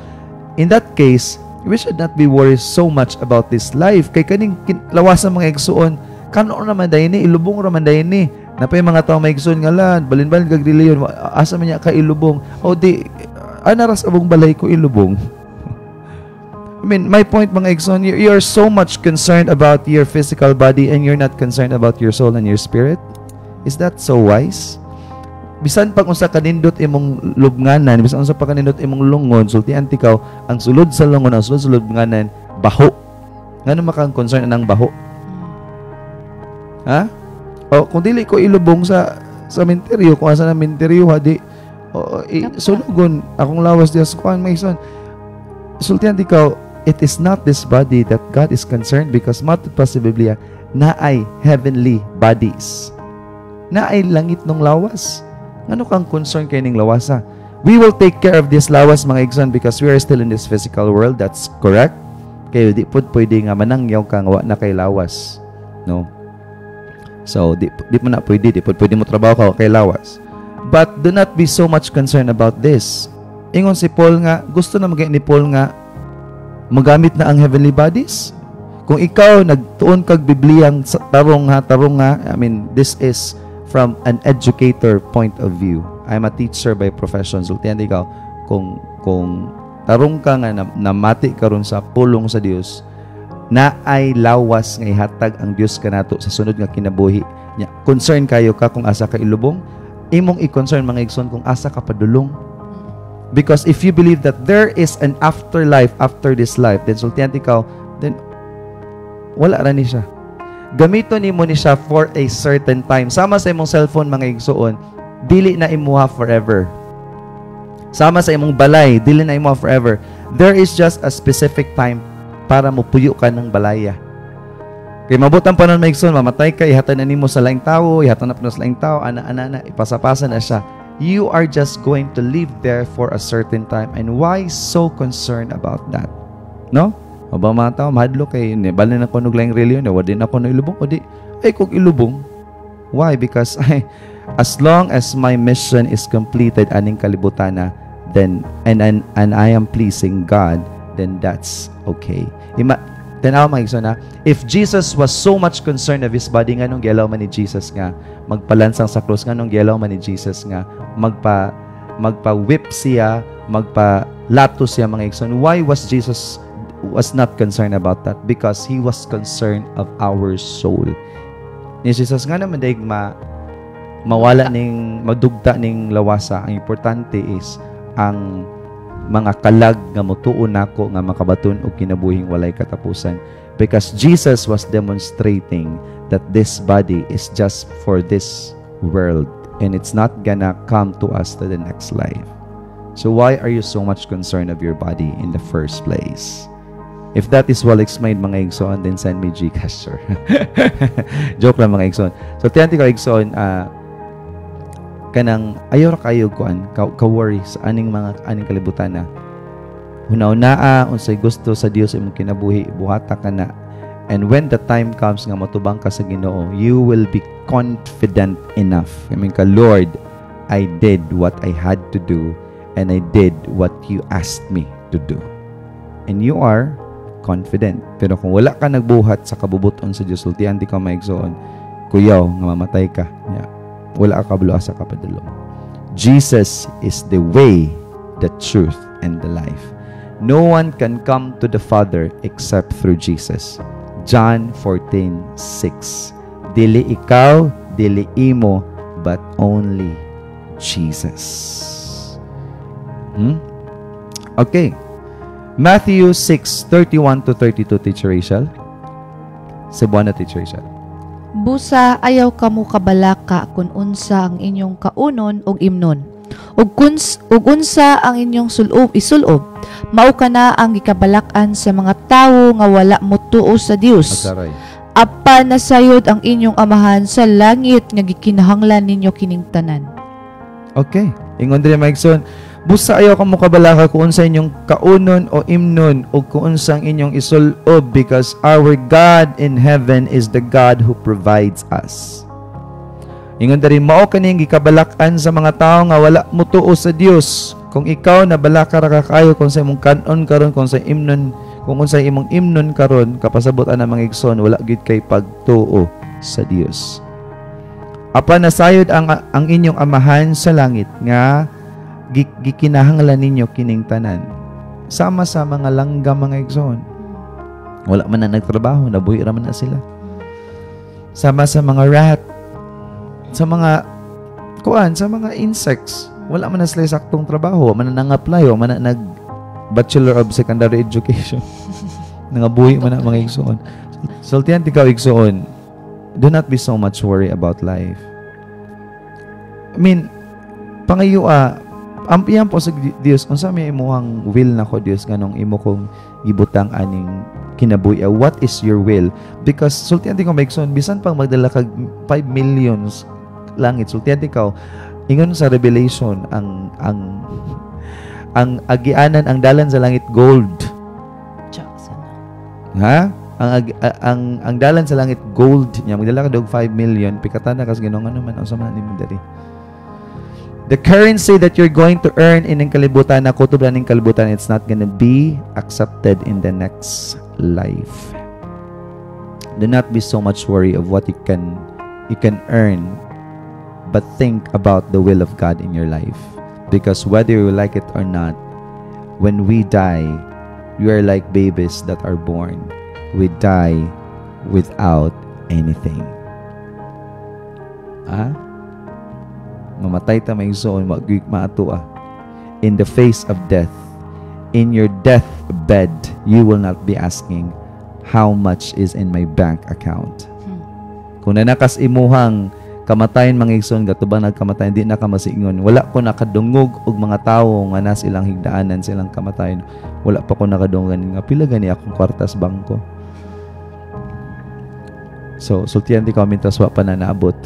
in that case, we should not be worried so much about this life. Kay kaning lawasan mga igsoon, kano naman dayon ni ilubong raman dayon ni. Napay mga tawo may igsoon nga lan, balin-balin kag reliyon, asa man niya ka ilubong. O di anaras abong balay ko ilubong. I mean, my point, mga igsoon, you're so much concerned about your physical body and you're not concerned about your soul and your spirit. Is that so wise? Bisan pag unsa kanindot imong lubnganan, bisan unsa pa kanindot imong lungon, sultian tikaw, ang sulod sa lungon, ang sulod sa lubnganan, baho. Ngano makang concern anang baho? Ha? O kung dili ko ilubong sa menteryo, kung asa na menteryo hadi, sulugon akong lawas diya sa kuan, mga igsoon. Sultian tikaw, it is not this body that God is concerned, because matod pa si Biblia na ay heavenly bodies. Na ay langit ng lawas. Ano kang concern kay ning lawasa? We will take care of this lawas, mga igsoon, because we are still in this physical world. That's correct. Kayo di pud pwede nga manangyaw kang wa na kay lawas. No? So, di mo na pwede. Di pwede mo trabaho ka kay lawas. But do not be so much concerned about this. Ingon si Paul nga, gusto na maging ni Paul nga magamit na ang heavenly bodies. Kung ikaw nagtuon kag Bibliyang tarong nga, I mean, this is from an educator point of view. I'm a teacher by profession. So, tiyan ikaw, kung tarong ka nga namati karon sa pulong sa Dios, na ay lawas nga ihatag ang Dios kanato sa sunod nga kinabuhi. Concern kayo ka kung asa ka ilubong, imong i-concern, mga igsoon, kung asa ka padulong. Because if you believe that there is an afterlife after this life, then sultihan ikaw, then wala ra ni siya. Gamiton nimo ni siya for a certain time. Sama sa imong cellphone, mga igsoon, dili na imuha forever. Sama sa imong balay, dili na imuha forever. There is just a specific time para mo puyo ka ng balaya. Kay mabutan pa nun, mga igsoon, mamatay ka, ihatan na nimo sa laing tao, ihatan na sa laing tao, ana-ana, ipasapasa na siya. You are just going to live there for a certain time. And why so concerned about that? No? O ba mga tao, mahadlo kay, balin ako nuglayang reliyon, wadin ako na ilubong, o di, ay kung ilubong. Why? Because as long as my mission is completed, aning kalibutan na, then, and I am pleasing God, then that's okay. Tanaw, mga igsoon, if Jesus was so much concerned of His body, nga nung gialaw man ni Jesus nga, magpalansang sa krus, nga nung gialaw man ni Jesus nga, magpa-whip siya, magpa-lato siya, mga igsoon. Why was Jesus was not concerned about that? Because He was concerned of our soul. Ni Jesus nga naman dahil mawala ning, madugta ning lawasa. Ang importante is, ang mga kalag nga mutuon nako nga makabaton og kinabuhing walay katapusan, because Jesus was demonstrating that this body is just for this world and it's not gonna come to us to the next life. So why are you so much concerned of your body in the first place? If that is well explained, mga igsoon, then send me Gcash, sir. Joke lang, mga igsoon. So tiyanti ko, igsoon, kanang ayaw ra kayo kuan ka-worry sa aning kalibutan na hunaw-naa unsay gusto sa Dios imong kinabuhi, buhata ka na. And when the time comes nga matubang ka sa Ginoo, you will be confident enough. I mean, Lord, I did what I had to do, and I did what you asked me to do. And you are confident. Pero kung wala ka nagbuhat sa kabubuton sa Dios, sultian di ka maigsoon, kuyaw nga mamatay ka. Yeah. Wala ka kabalo sa kapadulong. Jesus is the way, the truth, and the life. No one can come to the Father except through Jesus. John 14:6. Dili ikaw, dili imo, but only Jesus. Okay. Matthew 6:31-32, Teacher Rachel. Cebuana, Teacher Rachel. Busa, ayaw kamo kabalaka kung unsa ang inyong kaunon og imnon. Ug unsa ang inyong isulob, mao kana ang gikabalak-an sa mga tawo nga wala motuo sa Dios. Asaray. Apa nasayod ang inyong amahan sa langit nga gikinahanglan ninyo kining tanan. Okay. Ingon diri maigsoon, busa ayaw kamo kabalaka kung unsa inyong kaunon o imnon o kung unsa ang inyong isulob, because our God in heaven is the God who provides us. Ingon diri mao kaning gikabalak-an sa mga tawo nga wala motuo sa Dios. Kung ikaw na balaka ra kayo kung sa imong kanon karon, kung sa imnon, kung unsa imong imnon karon, kapasabot-an ang mga igsoon, wala gid kay pagtuo sa Dios. Apa nasayod ang inyong amahan sa langit nga gikinahanglan ninyo kining tanan. Sama sa mga langgam mga igsoon. Wala man na nagtrabaho, nabuhi ra man na sila. Sama sa mga rat, sa mga sa mga insects, wala man na sila saktong trabaho, man na nang-apply, man na nag-Bachelor of Secondary Education. Nangabuhi man na mga igsoon. Sultihan ikaw igsoon, do not be so much worry about life. I mean, pangayua, ampiyan po sa Dios, unsa may imuhang will na ko Dios nganong imo kong gibutang aning kinabuhi. What is your will? Because sultihan ikaw maigsoon, bisan pang magdala kag 5 millions langit, sultihan ikaw, ingon sa Revelation, ang agianan, ang dalan sa langit gold. Ha? Ang dalan sa langit gold niya, magdala ka dog 5 million, pikatan na kas ginong ano man sa man nimo diri. The currency that you're going to earn in ang kalibutan, na kutob ning kalibutan, it's not gonna be accepted in the next life. Do not be so much worry of what you can earn, but think about the will of God in your life. Because whether you like it or not, when we die, we are like babies that are born. We die without anything. Mamatay ta may zone, maatua. In the face of death, in your deathbed, you will not be asking, how much is in my bank account? Kung nanakas imuhang kamatayan mga igsoon, gatubang nagkamatayan, di na ka masiingon. Wala ko nakadungog og mga tawo nga nas ilang higdaanan silang kamatayan. Wala pa ko nakadungan nga pila gani akong kwartas bangko. So, sultihan di kami taswa pa na naabot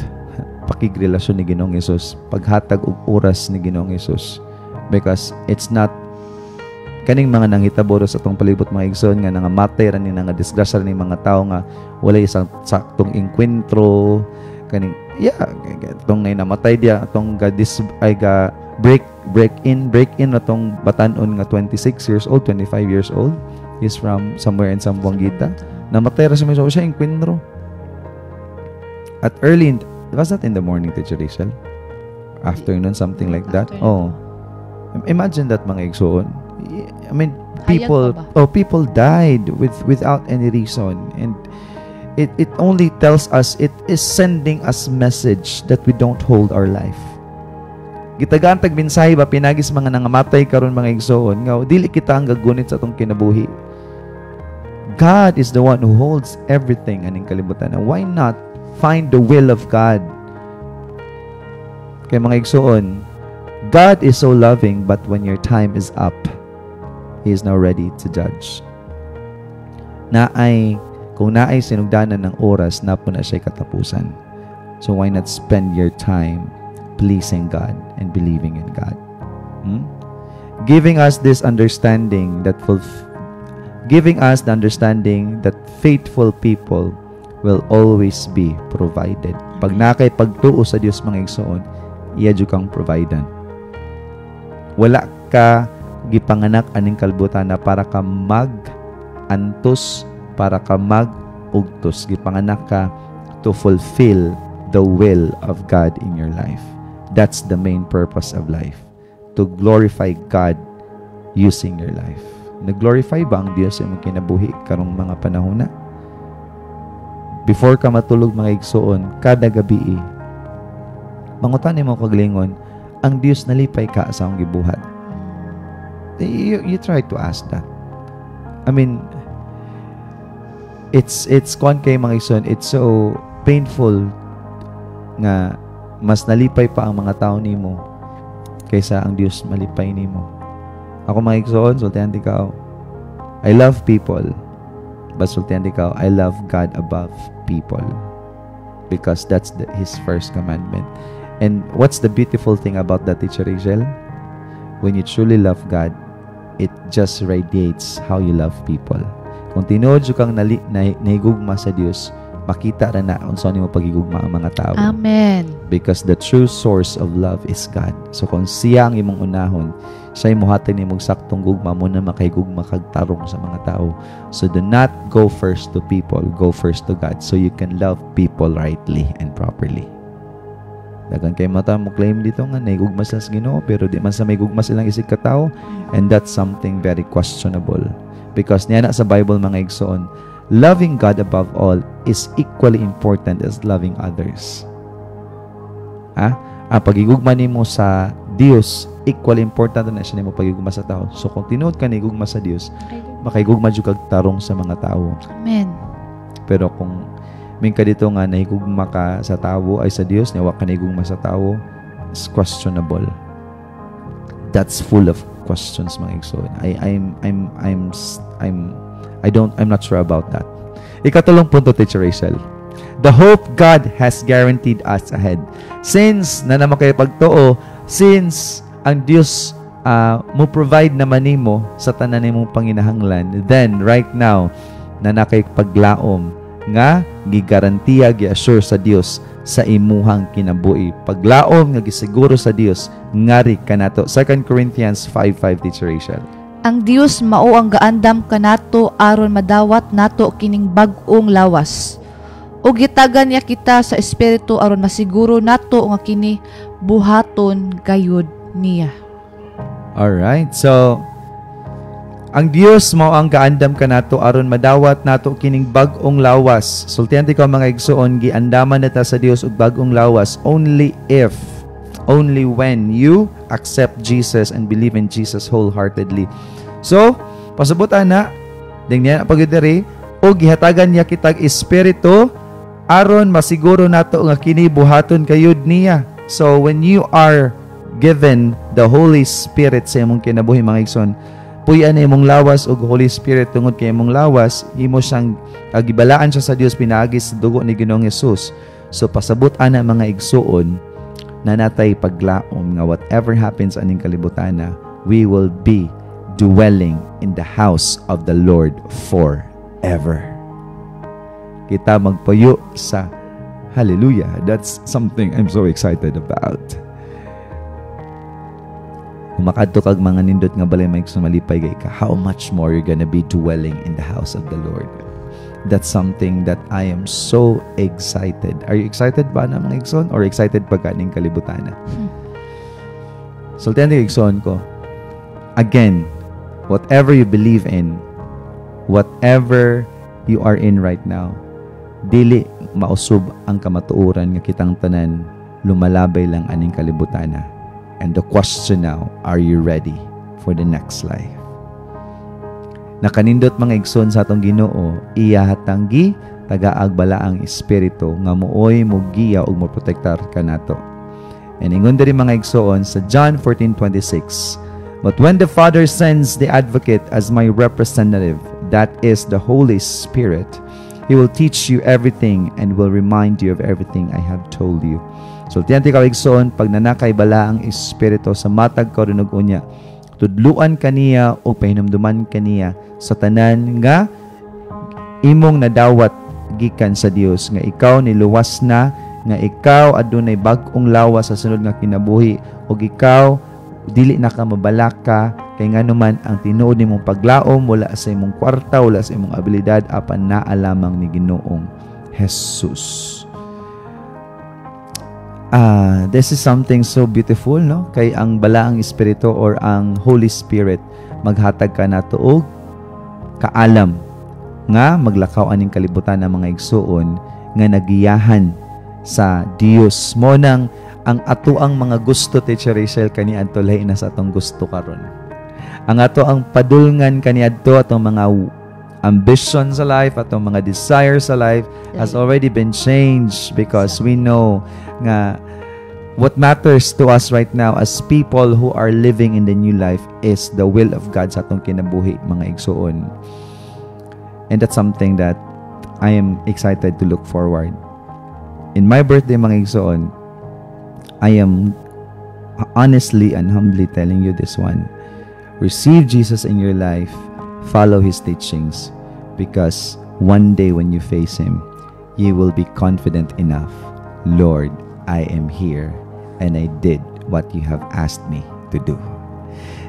pakigrelasyon ni Ginoong Hesus, paghatag og oras ni Ginoong Hesus. Because it's not kaning mga nanghitabo sa atong palibot mga igsoon nga nangamatay ra ni nga disgrasya ni mga tawo nga wala isang saktong enkwentro kaning itong ngay namatay dia atong break in atong batanon nga 26 years old, 25 years old. He's from somewhere in Zamboanguita. Namatay ra siya enkwentro. At early, was that in the morning, Teacher Rachel? Afternoon, something like that? Oh. Imagine that mga igsoon. I mean, people died without any reason, and it only tells us, it is sending us message that we don't hold our life. Gitagaan tag mensahe ba pinagis mga nangamatay karon mga igsoon nga dili kita ang gagunit sa atong kinabuhi. God is the one who holds everything aning kalibutan. And why not find the will of God? Kay mga igsoon, God is so loving, but when your time is up, He is now ready to judge. Kung naay sinugdanan ng oras, na po na siya katapusan. So why not spend your time pleasing God and believing in God? Giving us this understanding that faithful people will always be provided. Pag nakay pagtuo sa Dios mga igsoon, iya jud kang providan. Wala ka gipanganak aning kalibutan na para ka mag-antos, para ka mag-ugtos. Gipanganak ka to fulfill the will of God in your life. That's the main purpose of life. To glorify God using your life. Nag-glorify ba ang Diyos sa imong kinabuhi karong mga panahon na? Before ka matulog mga igsoon, kada gabi, mangutan mo kaglingon, ang Diyos nalipay ka sa akong gibuhat. You try to ask that. I mean, it's kon kay mga igsoon, it's so painful nga mas nalipay pa ang mga tao nimo kaysa ang Diyos malipay nimo. Ako mga igsoon, sultihan ikaw, I love people, but sultihan ikaw, I love God above people, because that's His first commandment. And what's the beautiful thing about that, Teacher Rachel? When you truly love God, it just radiates how you love people. Kung tinuod yung kang nahigugma sa Diyos, makita na kung saan mo pagigugma ang mga tao. Amen. Because the true source of love is God. So kung siya ang imong unahon, siya yung muhatag ni mong saktong gugma mo na makahigugma kagtarong sa mga tao. So do not go first to people, go first to God, so you can love people rightly and properly. Dagan kay mata mo claim dito nga nahigugma sila sa Ginoo, pero di man sa may gugma silang isig katao, and that's something very questionable. Because niya na sa Bible mga igsoon, loving God above all is equally important as loving others. Ang pagigugma nimo sa Dios, equally important na siya nimo pagigugma sa tao. So kung tinuod ka nahigugma sa Dios, makahigugma jud kag tarong sa mga tao. Amen. Pero kung min ka dito nga nahigugma ka sa tao ay sa Dios, niwa ka nahigugma sa tao, is questionable. That's full of questions mga igsoon. I'm not sure about that. Ikatulong punto, Teacher Rachel. The hope God has guaranteed us ahead. Since na naman kayo pagtuo, since ang Diyos mo provide naman nimo sa tanan nimong panginahanglan, then right now na nakay paglaom nga gigarantiya, gi-assure sa Dios sa imuhang kinabuhi. Paglaom nga gisiguro sa Dios ngari kanato. 2 Corinthians 5:5, Teacher Rachel. Ang Dios mao ang gaandam kanato aron madawat nato kining bag-ong lawas. O gitagan niya kita sa espiritu aron masiguro nato nga kini buhaton gayud niya. Alright, so ang Dios mao ang gaandam kanato aron madawat nato kining bag-ong lawas. Sultihan ti ka mga igsoon, giandaman nata sa Dios og bag-ong lawas only when you accept Jesus and believe in Jesus wholeheartedly. So, pasabutan na ding niya pagdiri o gihatagan niya kitag espiritu aron masiguro nato nga kini buhaton kayud niya. So when you are given the Holy Spirit sa imong kinabuhi mga igsoon, puy-an imong lawas og Holy Spirit tungod kay imong lawas, imo siyang gibalaan siya sa Dios pinaagi sa dugo ni Ginoong Hesus. So pasabot ana mga igsoon na natay paglaom nga whatever happens aning kalibutan na, we will be dwelling in the house of the Lord forever. Kita magpuyo sa hallelujah. That's something I'm so excited about. Umakadto kag mga nindot nga balay may sumalipay kay ka, how much more you're gonna be dwelling in the house of the Lord. That's something that I am so excited. Are you excited ba na mga igsoon? Or excited pa kaning kalibutan na? Sultihan ni igsoon ko, again, whatever you believe in, whatever you are in right now, dili mausub ang kamatuoran nga kitang tanan, lumalabay lang aning kalibutan na. And the question now, are you ready for the next life? Nakanindot mga igsoon sa atong Ginoo, iya hatanggi tagaag bala ang espiritu nga mooy mugiya ug moprotektar kanato. And ingon diri mga igsoon sa John 14:26, but when the Father sends the advocate as my representative, that is the Holy Spirit, He will teach you everything and will remind you of everything I have told you. So tiyan ti kawigsoon, pag nanakay bala ang espiritu sa matag karunog unya, tudluan kaniya o pahinumduman kaniya sa tanan nga imong nadawat gikan sa Dios, nga ikaw niluwas na, nga ikaw adunay bag-ong lawas sa sunod nga kinabuhi, o ikaw dili na ka mabalaka kay nganuman ang tinuod nimong paglaom wala sa imong kwarta, wala sa imong abilidad, apan naa lamang ni Ginoong Jesus. This is something so beautiful, no? Kay ang balaang espiritu or ang Holy Spirit maghatag ka nato og kaalam nga maglakaw aning kalibutan ng mga igsuon nga nagiyahan sa Dios. Mo nang ang atoang mga gusto, Teacher Rachel, kaniadto lahi na sa atong gusto karon. Ang ato ang padulngan kaniadto atong mga ambition sa life, atong mga desire sa life has already been changed because we know nga what matters to us right now as people who are living in the new life is the will of God sa atong kinabuhi, mga igsuon. And that's something that I am excited to look forward. In my birthday, mga igsuon, I am honestly and humbly telling you this one. Receive Jesus in your life. Follow His teachings, because one day when you face Him, you will be confident enough. Lord, I am here and I did what you have asked me to do.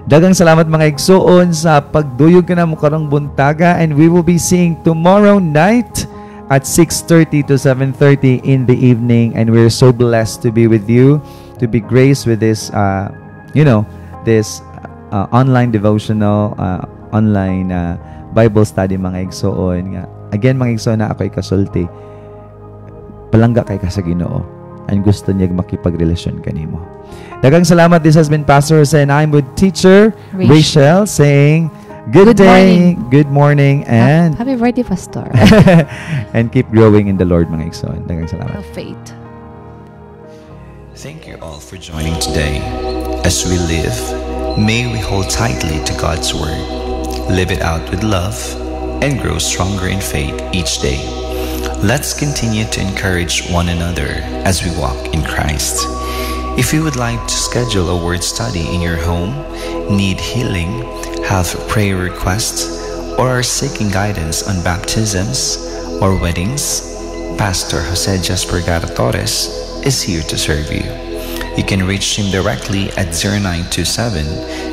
Daghang salamat mga igsuon sa pagduyog ka na mo karong buntaga, and we will be seeing tomorrow night at 6:30 to 7:30 in the evening, and we're so blessed to be with you, to be graced with this this online devotional, online Bible study, mga igsuon nga. Again, mga igsuon, na ako'y kasulti, palangga kay ka sa Ginoo and gusto niya makipagrelasyon kanimo. Daghang salamat. This has been Pastor Jose, and I'm with Teacher Rachel saying good day, good morning, and happy birthday, Pastor. and keep growing in the Lord, mga igsoon. Daghang salamat. Of faith. Thank you all for joining today. As we live, may we hold tightly to God's Word, live it out with love, and grow stronger in faith each day. Let's continue to encourage one another as we walk in Christ. If you would like to schedule a word study in your home, need healing, have prayer requests, or are seeking guidance on baptisms or weddings, Pastor Jose Jasper Gara Torres is here to serve you. You can reach him directly at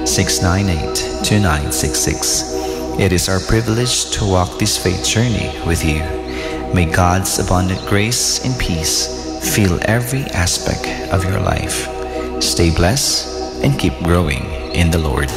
0927-698-2966. It is our privilege to walk this faith journey with you. May God's abundant grace and peace fill every aspect of your life. Stay blessed and keep growing in the Lord.